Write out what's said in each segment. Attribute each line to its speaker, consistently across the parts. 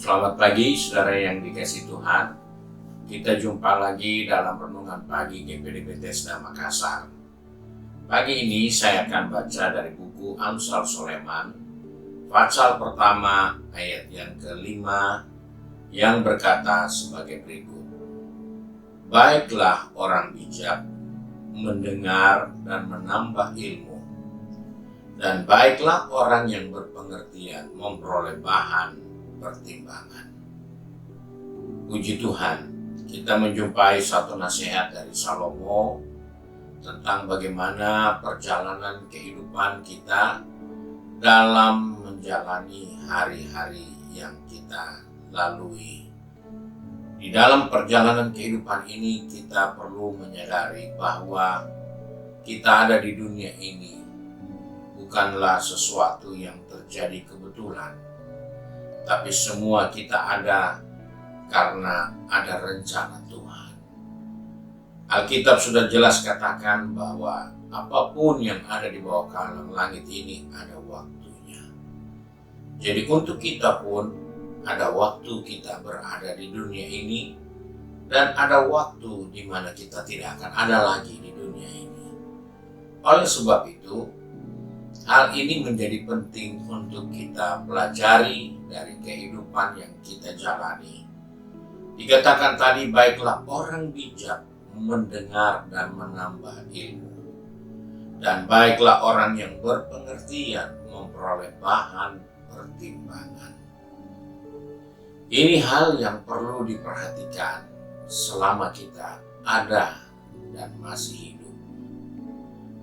Speaker 1: Selamat pagi saudara yang dikasihi Tuhan. Kita jumpa lagi dalam renungan pagi GPD Bethesda Makassar. Pagi ini saya akan baca dari buku Amsal Soleman, pasal pertama ayat yang kelima yang berkata sebagai berikut. Baiklah orang bijak mendengar dan menambah ilmu, dan baiklah orang yang berpengertian memperoleh bahan pertimbangan. Puji Tuhan, kita menjumpai satu nasihat dari Salomo tentang bagaimana perjalanan kehidupan kita dalam menjalani hari-hari yang kita lalui. Di dalam perjalanan kehidupan ini kita perlu menyadari bahwa kita ada di dunia ini bukanlah sesuatu yang terjadi kebetulan, tapi semua kita ada karena ada rencana Tuhan. Alkitab sudah jelas katakan bahwa apapun yang ada di bawah kalang langit ini ada waktunya. Jadi untuk kita pun ada waktu kita berada di dunia ini, dan ada waktu di mana kita tidak akan ada lagi di dunia ini. Oleh sebab itu, hal ini menjadi penting untuk kita pelajari dari kehidupan yang kita jalani. Dikatakan tadi, baiklah orang bijak mendengar dan menambah ilmu, dan baiklah orang yang berpengertian memperoleh bahan pertimbangan. Ini hal yang perlu diperhatikan selama kita ada dan masih hidup.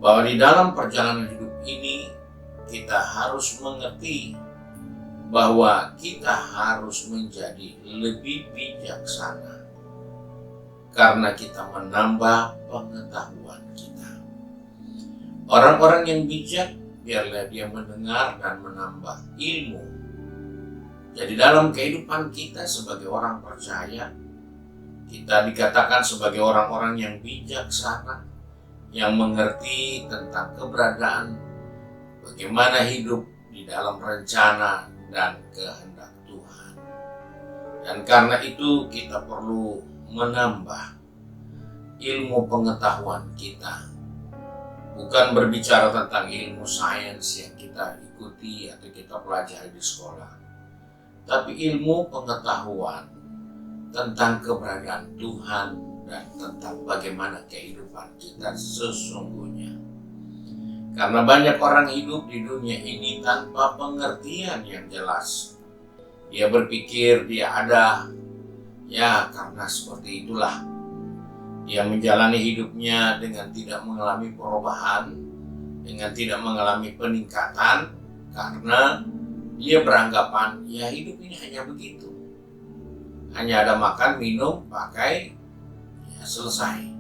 Speaker 1: Bahwa di dalam perjalanan hidup ini kita harus mengerti bahwa kita harus menjadi lebih bijaksana karena kita menambah pengetahuan kita. Orang-orang yang bijak biarlah dia mendengar dan menambah ilmu. Jadi dalam kehidupan kita sebagai orang percaya, kita dikatakan sebagai orang-orang yang bijaksana, yang mengerti tentang keberadaan, bagaimana hidup di dalam rencana dan kehendak Tuhan. Dan karena itu kita perlu menambah ilmu pengetahuan kita. Bukan berbicara tentang ilmu sains yang kita ikuti atau kita pelajari di sekolah, tapi ilmu pengetahuan tentang keberadaan Tuhan dan tentang bagaimana kehidupan kita sesungguhnya. Karena banyak orang hidup di dunia ini tanpa pengertian yang jelas. Dia berpikir dia ada, ya karena seperti itulah. Dia menjalani hidupnya dengan tidak mengalami perubahan, dengan tidak mengalami peningkatan, karena dia beranggapan, ya hidup ini hanya begitu. Hanya ada makan, minum, pakai, ya selesai.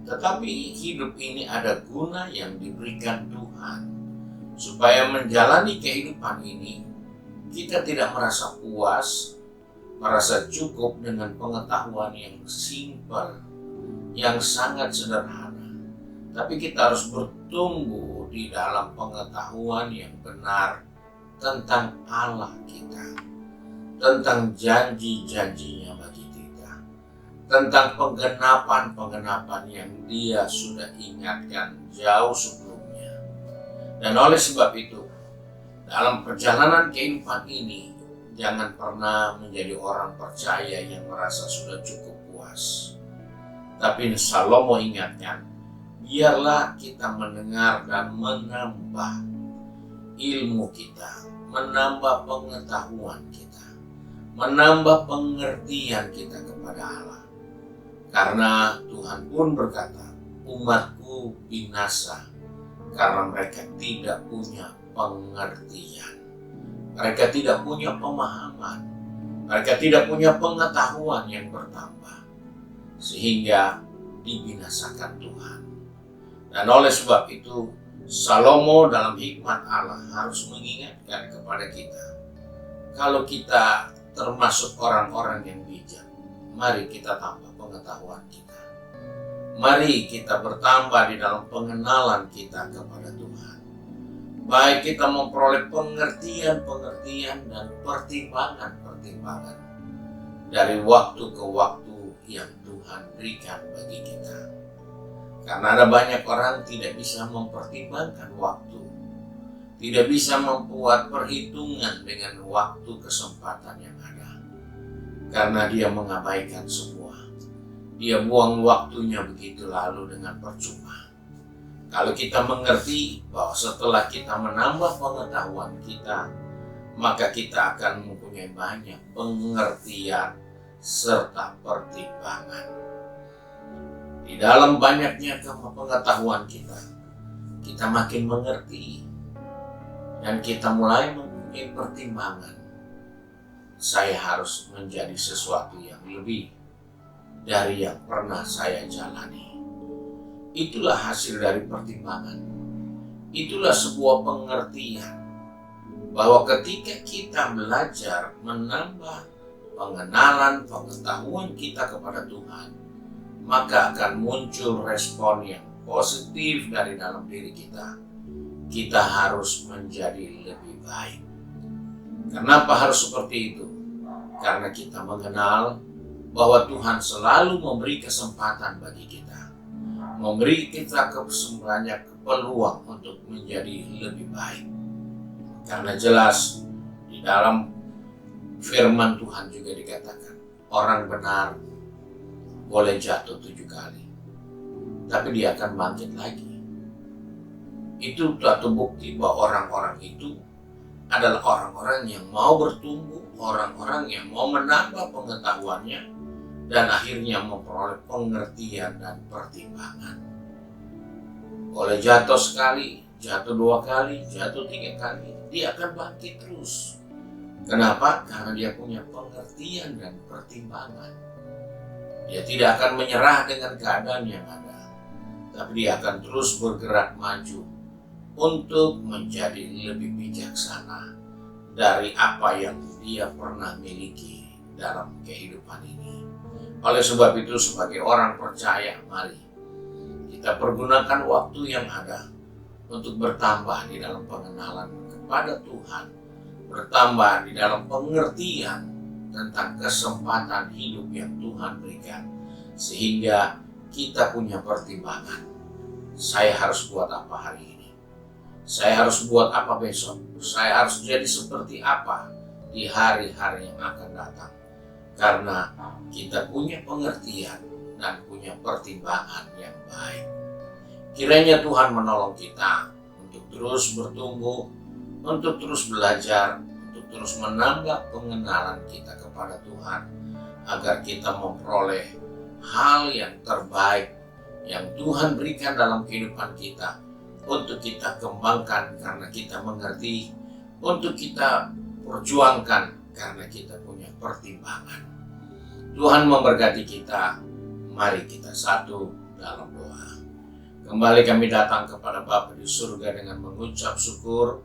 Speaker 1: Tetapi hidup ini ada guna yang diberikan Tuhan. Supaya menjalani kehidupan ini, kita tidak merasa puas, merasa cukup dengan pengetahuan yang simpel, yang sangat sederhana. Tapi kita harus bertumbuh di dalam pengetahuan yang benar tentang Allah kita, tentang janji-janjinya bagi kita, tentang penggenapan-penggenapan yang Dia sudah ingatkan jauh sebelumnya. Dan oleh sebab itu, dalam perjalanan kehidupan ini, jangan pernah menjadi orang percaya yang merasa sudah cukup puas. Tapi Salomo ingatkan, biarlah kita mendengar dan menambah ilmu kita, menambah pengetahuan kita, menambah pengertian kita kepada Allah. Karena Tuhan pun berkata, umatku binasa karena mereka tidak punya pengertian. Mereka tidak punya pemahaman. Mereka tidak punya pengetahuan yang bertambah. Sehingga dibinasakan Tuhan. Dan oleh sebab itu, Salomo dalam hikmat Allah harus mengingatkan kepada kita, kalau kita termasuk orang-orang yang bijak, mari kita tambah pengetahuan kita. Mari kita bertambah di dalam pengenalan kita kepada Tuhan. baik kita memperoleh pengertian-pengertian dan pertimbangan-pertimbangan dari waktu ke waktu yang Tuhan berikan bagi kita. Karena ada banyak orang tidak bisa mempertimbangkan waktu, tidak bisa membuat perhitungan dengan waktu kesempatan yang ada. Karena dia mengabaikan semua. Dia buang waktunya begitu lalu dengan percuma. Kalau kita mengerti bahwa setelah kita menambah pengetahuan kita, maka kita akan mempunyai banyak pengertian serta pertimbangan. Di dalam banyaknya pengetahuan kita makin mengerti dan kita mulai mempunyai pertimbangan. Saya harus menjadi sesuatu yang lebih dari yang pernah saya jalani. Itulah hasil dari pertimbangan. Itulah sebuah pengertian bahwa ketika kita belajar menambah pengenalan, pengetahuan kita kepada Tuhan, maka akan muncul respon yang positif dari dalam diri kita. Kita harus menjadi lebih baik. Kenapa harus seperti itu? Karena kita mengenal bahwa Tuhan selalu memberi kesempatan bagi kita, memberi kita banyak peluang untuk menjadi lebih baik. Karena jelas di dalam firman Tuhan juga dikatakan, orang benar boleh jatuh 7 kali, tapi dia akan bangkit lagi. Itu suatu bukti bahwa orang-orang itu adalah orang-orang yang mau bertumbuh, orang-orang yang mau menambah pengetahuannya, dan akhirnya memperoleh pengertian dan pertimbangan. Boleh jatuh sekali, jatuh 2 kali, jatuh 3 kali, dia akan bangkit terus. Kenapa? Karena dia punya pengertian dan pertimbangan. Dia tidak akan menyerah dengan keadaan yang ada, tapi dia akan terus bergerak maju untuk menjadi lebih bijaksana dari apa yang dia pernah miliki dalam kehidupan ini. Oleh sebab itu, sebagai orang percaya, mari kita pergunakan waktu yang ada untuk bertambah di dalam pengenalan kepada Tuhan, bertambah di dalam pengertian tentang kesempatan hidup yang Tuhan berikan, sehingga kita punya pertimbangan. Saya harus buat apa hari ini? Saya harus buat apa besok? Saya harus jadi seperti apa di hari-hari yang akan datang? Karena kita punya pengertian dan punya pertimbangan yang baik. Kiranya Tuhan menolong kita untuk terus bertumbuh, untuk terus belajar, untuk terus menambah pengenalan kita kepada Tuhan, agar kita memperoleh hal yang terbaik yang Tuhan berikan dalam kehidupan kita, untuk kita kembangkan karena kita mengerti, untuk kita perjuangkan karena kita punya pertimbangan. Tuhan memberkati kita. Mari kita satu dalam doa. Kembali kami datang kepada Bapa di surga dengan mengucap syukur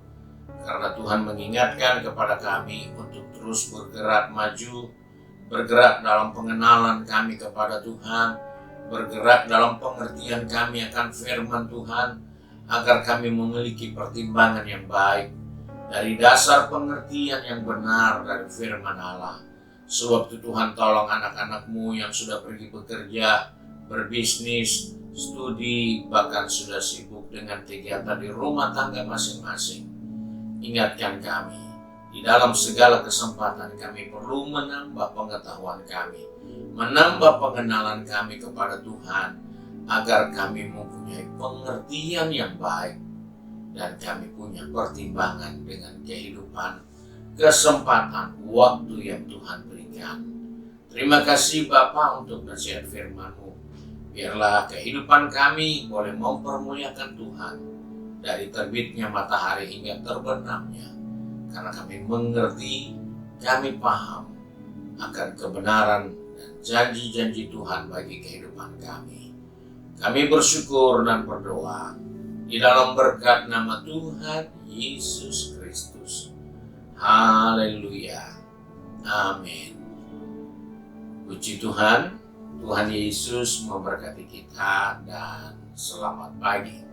Speaker 1: karena Tuhan mengingatkan kepada kami untuk terus bergerak maju, bergerak dalam pengenalan kami kepada Tuhan, bergerak dalam pengertian kami akan firman Tuhan, agar kami memiliki pertimbangan yang baik dari dasar pengertian yang benar dari firman Allah. Sewaktu Tuhan tolong anak-anak-Mu yang sudah pergi bekerja, berbisnis, studi, bahkan sudah sibuk dengan kegiatan di rumah tangga masing-masing. Ingatkan kami, di dalam segala kesempatan kami perlu menambah pengetahuan kami, menambah pengenalan kami kepada Tuhan, agar kami mempunyai pengertian yang baik dan kami punya pertimbangan dengan kehidupan, kesempatan, waktu yang Tuhan berikan. Terima kasih Bapa untuk nasihat firman-Mu. Biarlah kehidupan kami boleh mempermuliakan Tuhan dari terbitnya matahari hingga terbenamnya, karena kami mengerti, kami paham akan kebenaran dan janji-janji Tuhan bagi kehidupan kami. Kami bersyukur dan berdoa di dalam berkat nama Tuhan Yesus Kristus. Haleluya. Amin. Puji Tuhan, Tuhan Yesus memberkati kita dan selamat pagi.